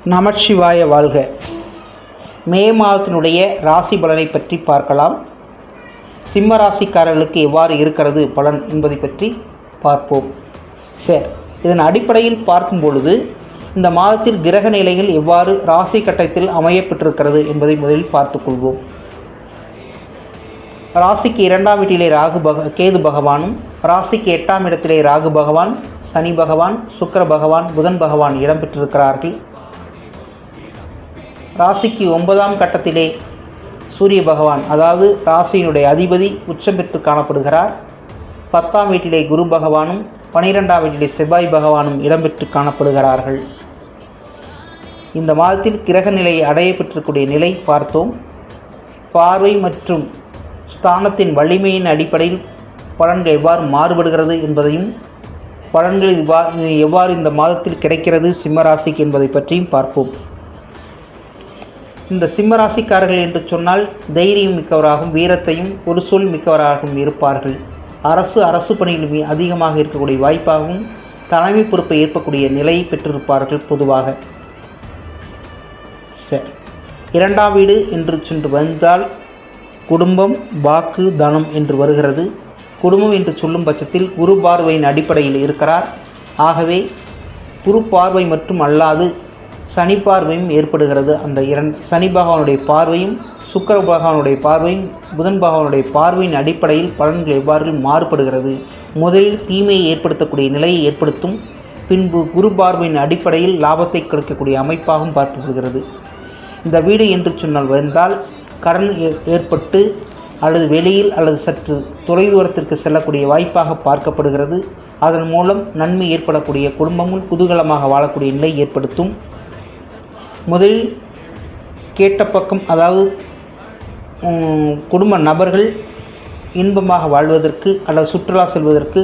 நமச்சிவாய வாழ்க. மே மாதத்தினுடைய ராசி பலனை பற்றி பார்க்கலாம். சிம்ம ராசிக்காரர்களுக்கு எவ்வாறு இருக்கிறது பலன் என்பதை பற்றி பார்ப்போம். சரி, இதன் அடிப்படையில் பார்க்கும் பொழுது இந்த மாதத்தில் கிரக நிலைகள் எவ்வாறு ராசி கட்டத்தில் அமையப்பட்டிருக்கிறது என்பதை முதலில் பார்த்துக்கொள்வோம். ராசிக்கு 2ஆம் வீட்டிலே கேது பகவானும், ராசிக்கு 8ஆம் இடத்திலே ராகு பகவான், சனி பகவான், சுக்கிர பகவான், புதன் பகவான் இடம்பெற்றிருக்கிறார்கள். ராசிக்கு 9ஆம் கட்டத்திலே சூரிய பகவான், அதாவது ராசியினுடைய அதிபதி உச்சம் பெற்று காணப்படுகிறார். 10ஆம் வீட்டிலே குரு பகவானும், 12ஆம் வீட்டிலே செவ்வாய் பகவானும் இடம்பெற்று காணப்படுகிறார்கள். இந்த மாதத்தில் கிரக நிலையை அடைய பெற்றக்கூடிய நிலை பார்த்தோம். பார்வை மற்றும் ஸ்தானத்தின் வலிமையின் அடிப்படையில் பலன்கள் எவ்வாறு மாறுபடுகிறது என்பதையும், பலன்கள் எவ்வாறு இந்த மாதத்தில் கிடைக்கிறது சிம்மராசிக்கு என்பதை பற்றியும் பார்ப்போம். இந்த சிம்மராசிக்காரர்கள் என்று சொன்னால் தைரியம் மிக்கவராகவும், வீரத்தையும் ஒரு சொல் மிக்கவராகவும் இருப்பார்கள். அரசு பணியில் அதிகமாக இருக்கக்கூடிய வாய்ப்பாகவும், தலைமை பொறுப்பை ஏற்கக்கூடிய நிலையை பெற்றிருப்பார்கள் பொதுவாக. சரி, 2ஆம் வீடு என்று சென்று வந்தால் குடும்பம், வாக்கு, தனம் என்று வருகிறது. குடும்பம் என்று சொல்லும் பட்சத்தில் குரு பார்வையின் அடிப்படையில் இருக்கிறார். ஆகவே குரு பார்வை மட்டும் அல்லாது சனி பார்வையும் ஏற்படுகிறது. அந்த சனி பகவானுடைய பார்வையும், சுக்கிர பகவானுடைய பார்வையும், புதன் பகவானுடைய பார்வையின் அடிப்படையில் பலன்கள் எவ்வாறு மாறுபடுகிறது. முதலில் தீமையை ஏற்படுத்தக்கூடிய நிலையை ஏற்படுத்தும், பின்பு குரு பார்வையின் அடிப்படையில் லாபத்தை கிடைக்கக்கூடிய அமைப்பாகவும் பார்க்கப்படுகிறது. இந்த வீடு என்று சொன்னால் வந்தால் கடன் ஏற்பட்டு அல்லது வெளியில் அல்லது சற்று தொலைதூரத்திற்கு செல்லக்கூடிய வாய்ப்பாக பார்க்கப்படுகிறது. அதன் மூலம் நன்மை ஏற்படக்கூடிய, குடும்பமும் குதூகலமாக வாழக்கூடிய நிலை ஏற்படுத்தும். முதலில் கேட்ட பக்கம், அதாவது குடும்ப நபர்கள் இன்பமாக வாழ்வதற்கு அல்லது சுற்றுலா செல்வதற்கு,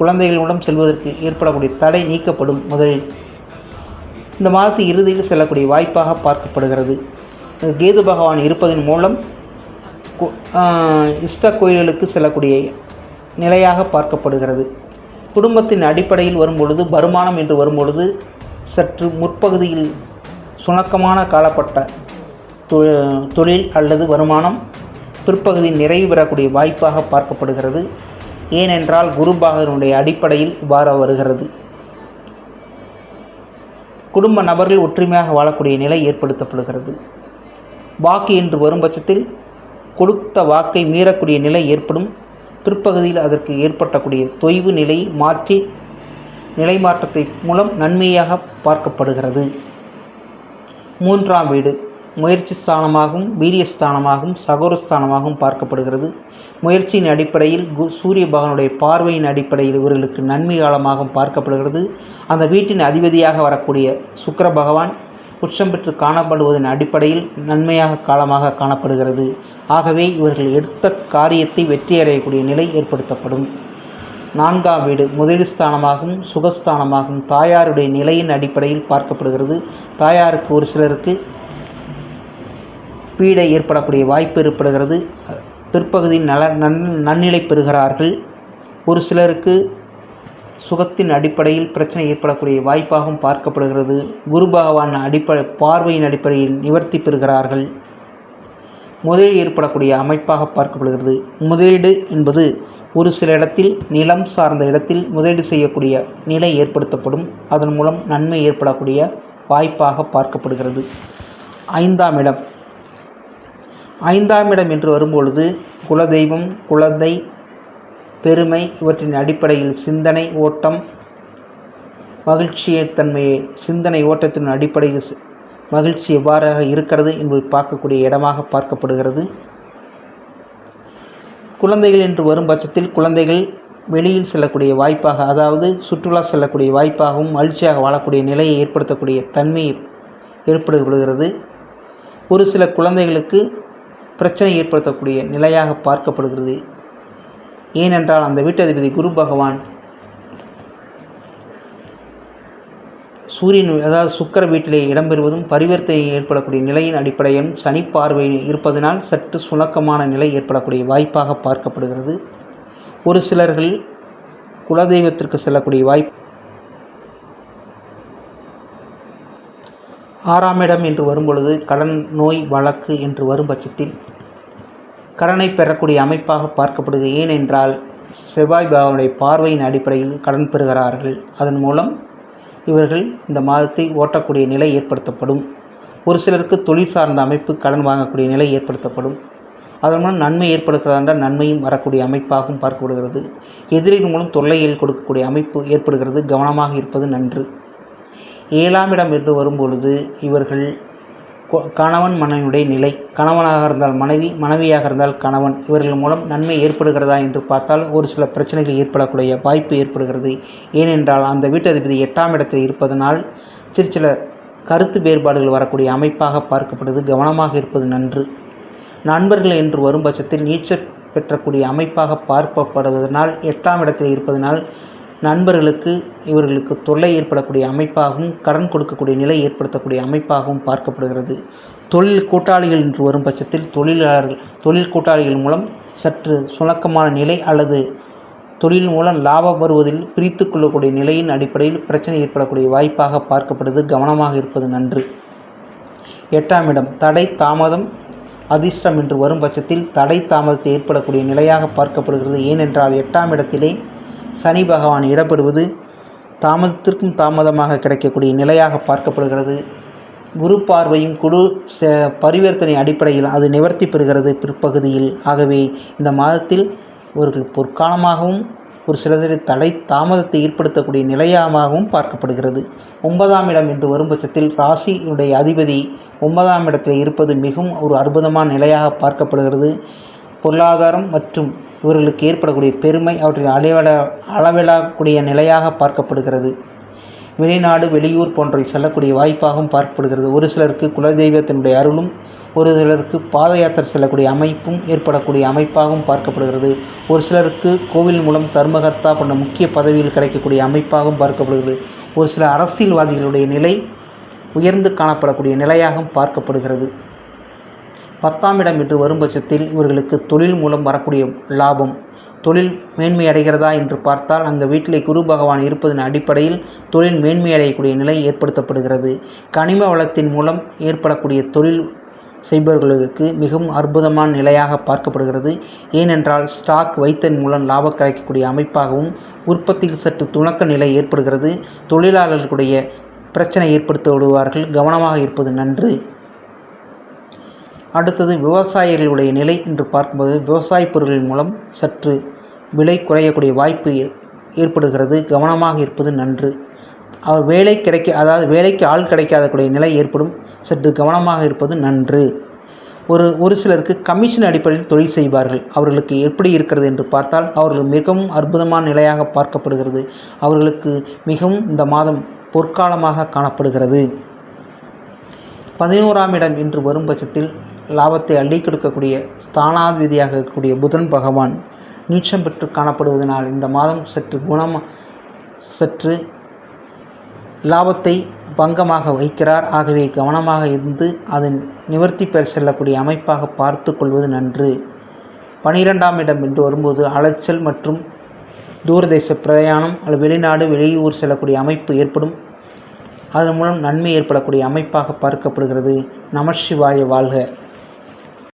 குழந்தைகளுடன் செல்வதற்கு ஏற்படக்கூடிய தடை நீக்கப்படும். முதலில் இந்த மாதத்து இறுதியில் செல்லக்கூடிய வாய்ப்பாக பார்க்கப்படுகிறது. கேது பகவான் இருப்பதன் மூலம் இஷ்ட கோயில்களுக்கு செல்லக்கூடிய நிலையாக பார்க்கப்படுகிறது. குடும்பத்தின் அடிப்படையில் வரும்பொழுது, வருமானம் என்று வரும்பொழுது சற்று முற்பகுதியில் சுணக்கமான காலப்பட்ட தொழில் அல்லது வருமானம் பிற்பகுதியில் நிறைவு பெறக்கூடிய வாய்ப்பாக பார்க்கப்படுகிறது. ஏனென்றால் குரு பகவானுடைய அடிப்படையில் இவ்வாறு வருகிறது. குடும்ப நபர்கள் ஒற்றுமையாக வாழக்கூடிய நிலை ஏற்படுத்தப்படுகிறது. வாக்கு என்று வரும் பட்சத்தில் கொடுத்த வாக்கை மீறக்கூடிய நிலை ஏற்படும். பிற்பகுதியில் அதற்கு ஏற்பட்டக்கூடிய தொய்வு நிலையை மாற்றி நிலை மாற்றத்தை மூலம் நன்மையாக பார்க்கப்படுகிறது. 3ஆம் வீடு முயற்சி ஸ்தானமாகவும், வீரியஸ்தானமாகவும், சகோரஸ்தானமாகவும் பார்க்கப்படுகிறது. முயற்சியின் அடிப்படையில் சூரிய பகவானுடைய பார்வையின் அடிப்படையில் இவர்களுக்கு நன்மை காலமாகவும் பார்க்கப்படுகிறது. அந்த வீட்டின் அதிபதியாக வரக்கூடிய சுக்கிர பகவான் உச்சம் பெற்று காணப்படுவதன் அடிப்படையில் நன்மையாக காலமாக காணப்படுகிறது. ஆகவே இவர்கள் எடுத்த காரியத்தை வெற்றியடையக்கூடிய நிலை ஏற்படுத்தப்படும். 4ஆம் வீடு முதலீடு ஸ்தானமாகவும், சுகஸ்தானமாகவும் தாயாருடைய நிலையின் அடிப்படையில் பார்க்கப்படுகிறது. தாயாருக்கு ஒரு சிலருக்கு பீடை ஏற்படக்கூடிய வாய்ப்பு ஏற்படுகிறது. பிற்பகுதியில் நன்னிலை பெறுகிறார்கள். ஒரு சிலருக்கு சுகத்தின் அடிப்படையில் பிரச்சனை ஏற்படக்கூடிய வாய்ப்பாகவும் பார்க்கப்படுகிறது. குரு பகவான் பார்வையின் அடிப்படையில் நிவர்த்தி பெறுகிறார்கள். முதலீடு ஏற்படக்கூடிய அமைப்பாக பார்க்கப்படுகிறது. முதலீடு என்பது ஒரு சில இடத்தில் நிலம் சார்ந்த இடத்தில் முதலீடு செய்யக்கூடிய நிலை ஏற்படுத்தப்படும். அதன் மூலம் நன்மை ஏற்படக்கூடிய வாய்ப்பாக பார்க்கப்படுகிறது. 5ஆம் இடம், 5ஆம் இடம் என்று வரும்பொழுது குலதெய்வம், குழந்தை, பெருமை இவற்றின் அடிப்படையில் சிந்தனை ஓட்டம், மகிழ்ச்சியத்தன்மையை சிந்தனை ஓட்டத்தின் அடிப்படையில் மகிழ்ச்சி எவ்வாறாக இருக்கிறது என்பதை பார்க்கக்கூடிய இடமாக பார்க்கப்படுகிறது. குழந்தைகள் என்று வரும் பட்சத்தில் குழந்தைகள் வெளியில் செல்லக்கூடிய வாய்ப்பாக, அதாவது சுற்றுலா செல்லக்கூடிய வாய்ப்பாகவும், மகிழ்ச்சியாக வாழக்கூடிய நிலையை ஏற்படுத்தக்கூடிய தன்மை ஏற்படுகிறது. ஒரு சில குழந்தைகளுக்கு பிரச்சனை ஏற்படுத்தக்கூடிய நிலையாக பார்க்கப்படுகிறது. ஏனென்றால் அந்த வீட்டதிபதி குரு பகவான் சூரியன், அதாவது சுக்கிர வீட்டிலே இடம்பெறுவதும் பரிவர்த்தனை ஏற்படக்கூடிய நிலையின் அடிப்படையில் சனி பார்வை இருப்பதனால் சற்று சுணக்கமான நிலை ஏற்படக்கூடிய வாய்ப்பாக பார்க்கப்படுகிறது. ஒரு சிலர்கள் குலதெய்வத்திற்கு செல்லக்கூடிய வாய்ப்பு 6ஆம் இடம் என்று வரும்பொழுது கடன், நோய், வழக்கு என்று வரும் பட்சத்தில் கடனை பெறக்கூடிய அமைப்பாக பார்க்கப்படுகிறது. ஏனென்றால் செவ்வாய் பகவானுடைய பார்வையின் அடிப்படையில் கடன் பெறுகிறார்கள். அதன் மூலம் இவர்கள் இந்த மாதத்தை ஓட்டக்கூடிய நிலை ஏற்படுத்தப்படும். ஒரு சிலருக்கு தொழில் சார்ந்த அமைப்பு கடன் வாங்கக்கூடிய நிலை ஏற்படுத்தப்படும். அதன் மூலம் நன்மை ஏற்படுகிறதா என்றால் நன்மையும் வரக்கூடிய அமைப்பாகவும் பார்க்கப்படுகிறது. எதிரின் மூலம் தொல்லையில் கொடுக்கக்கூடிய அமைப்பு ஏற்படுகிறது. கவனமாக இருப்பது நன்று. 7ஆம் இடம் என்று வரும்பொழுது இவர்கள் கணவன் மனைவியுடைய நிலை, கணவனாக இருந்தால் மனைவி, மனைவியாக இருந்தால் கணவன், இவர்கள் மூலம் நன்மை ஏற்படுகிறதா என்று பார்த்தால் ஒரு சில பிரச்சனைகள் ஏற்படக்கூடிய வாய்ப்பு ஏற்படுகிறது. ஏனென்றால் அந்த வீட்டதிபதி 8ஆம் இடத்தில் இருப்பதனால் சில கருத்து வேறுபாடுகள் வரக்கூடிய அமைப்பாக பார்க்கப்படுது. கவனமாக இருப்பது நன்று. நண்பர்கள் என்று வரும் பட்சத்தில் நீச்சல் பெற்றக்கூடிய அமைப்பாக பார்க்கப்படுவதனால் 8ஆம் இடத்தில் இருப்பதனால் நண்பர்களுக்கு இவர்களுக்கு தொல்லை ஏற்படக்கூடிய அமைப்பாகவும் கடன் கொடுக்கக்கூடிய நிலை ஏற்படுத்தக்கூடிய அமைப்பாகவும் பார்க்கப்படுகிறது. தொழில் கூட்டாளிகள் என்று வரும் பட்சத்தில் தொழில் கூட்டாளிகள் மூலம் சற்று சுணக்கமான நிலை அல்லது தொழில் மூலம் லாபம் வருவதில் பிரித்து கொள்ளக்கூடிய நிலையின் அடிப்படையில் பிரச்சனை ஏற்படக்கூடிய வாய்ப்பாக பார்க்கப்படுது. கவனமாக இருப்பது நன்று. 8ஆம் இடம் தடை, தாமதம், அதிர்ஷ்டம் என்று வரும் பட்சத்தில் தடை தாமதத்தை ஏற்படக்கூடிய நிலையாக பார்க்கப்படுகிறது. ஏனென்றால் 8ஆம் இடத்திலே சனி பகவான் இடப்படுவது தாமதத்திற்கும் தாமதமாக கிடைக்கக்கூடிய நிலையாக பார்க்கப்படுகிறது. குரு பார்வையும் குரு பரிவர்த்தனை அடிப்படையில் அது நிவர்த்தி பெறுகிறது பிற்பகுதியில். ஆகவே இந்த மாதத்தில் இவர்கள் பொற்காலமாகவும் ஒரு சிலர் தடை தாமதத்தை ஏற்படுத்தக்கூடிய நிலையாகவும் பார்க்கப்படுகிறது. 9ஆம் இடம் என்று வரும் பட்சத்தில் ராசியுடைய அதிபதி 9ஆம் இடத்தில் இருப்பது மிகவும் ஒரு அற்புதமான நிலையாக பார்க்கப்படுகிறது. பொருளாதாரம் மற்றும் இவர்களுக்கு ஏற்படக்கூடிய பெருமை அவற்றை அளவிடக்கூடிய நிலையாக பார்க்கப்படுகிறது. வெளிநாடு, வெளியூர் போன்றவை செல்லக்கூடிய வாய்ப்பாகவும் பார்க்கப்படுகிறது. ஒரு சிலருக்கு குலதெய்வத்தினுடைய அருளும், ஒரு சிலருக்கு பாத யாத்திரை செல்லக்கூடிய அமைப்பும் ஏற்படக்கூடிய அமைப்பாகவும் பார்க்கப்படுகிறது. ஒரு சிலருக்கு கோவில் மூலம் தர்மகர்த்தா போன்ற முக்கிய பதவியில் கிடைக்கக்கூடிய அமைப்பாகவும் பார்க்கப்படுகிறது. ஒரு சில அரசியல்வாதிகளுடைய நிலை உயர்ந்து காணப்படக்கூடிய நிலையாகவும் பார்க்கப்படுகிறது. 10ஆம் இடம் என்று வரும் பட்சத்தில் இவர்களுக்கு தொழில் மூலம் வரக்கூடிய லாபம், தொழில் மேன்மை அடைகிறதா என்று பார்த்தால் அங்கே வீட்டிலே குரு பகவான் இருப்பதன் அடிப்படையில் தொழில் மேன்மை அடையக்கூடிய நிலை ஏற்படுத்தப்படுகிறது. கனிம வளத்தின் மூலம் ஏற்படக்கூடிய தொழில் செய்பவர்களுக்கு மிகவும் அற்புதமான நிலையாக பார்க்கப்படுகிறது. ஏனென்றால் ஸ்டாக் வைத்தன் மூலம் லாபம் கிடைக்கக்கூடிய அமைப்பாகவும் உற்பத்தியில் சற்று துணக்க நிலை ஏற்படுகிறது. தொழிலாளர்களுடைய பிரச்சனை ஏற்படுத்த விடுவார்கள். கவனமாக இருப்பது நன்று. அடுத்தது விவசாயிகளுடைய நிலை என்று பார்க்கும்போது விவசாய பொருட்கள் மூலம் சற்று விலை குறையக்கூடிய வாய்ப்பு ஏற்படுகிறது. கவனமாக இருப்பது நன்று. வேலைக்கு ஆள் கிடைக்காதக்கூடிய நிலை ஏற்படும். சற்று கவனமாக இருப்பது நன்று. ஒரு சிலருக்கு கமிஷன் அடிப்படையில் தொழில் செய்வார்கள். அவர்களுக்கு எப்படி இருக்கிறது என்று பார்த்தால் அவர்கள் மிகவும் அற்புதமான நிலையாக பார்க்கப்படுகிறது. அவர்களுக்கு மிகவும் இந்த மாதம் பொற்காலமாக காணப்படுகிறது. 11ஆம் இடம் என்று வரும் பட்சத்தில் லாபத்தை அள்ளி கொடுக்கக்கூடிய ஸ்தானாதிபதியாக இருக்கக்கூடிய புதன் பகவான் நீச்சம் பெற்று காணப்படுவதனால் இந்த மாதம் சற்று லாபத்தை பங்கமாக வைக்கிறார். ஆகவே கவனமாக இருந்து அதன் நிவர்த்தி பெற செல்லக்கூடிய அமைப்பாக பார்த்து கொள்வது நன்று. 12ஆம் இடம் என்று வரும்போது அலைச்சல் மற்றும் தூரதேச பிரயாணம் அல்லது வெளிநாடு, வெளியூர் செல்லக்கூடிய அமைப்பு ஏற்படும். அதன் மூலம் நன்மை ஏற்படக்கூடிய அமைப்பாக பார்க்கப்படுகிறது. நமசிவாய வாழ்க.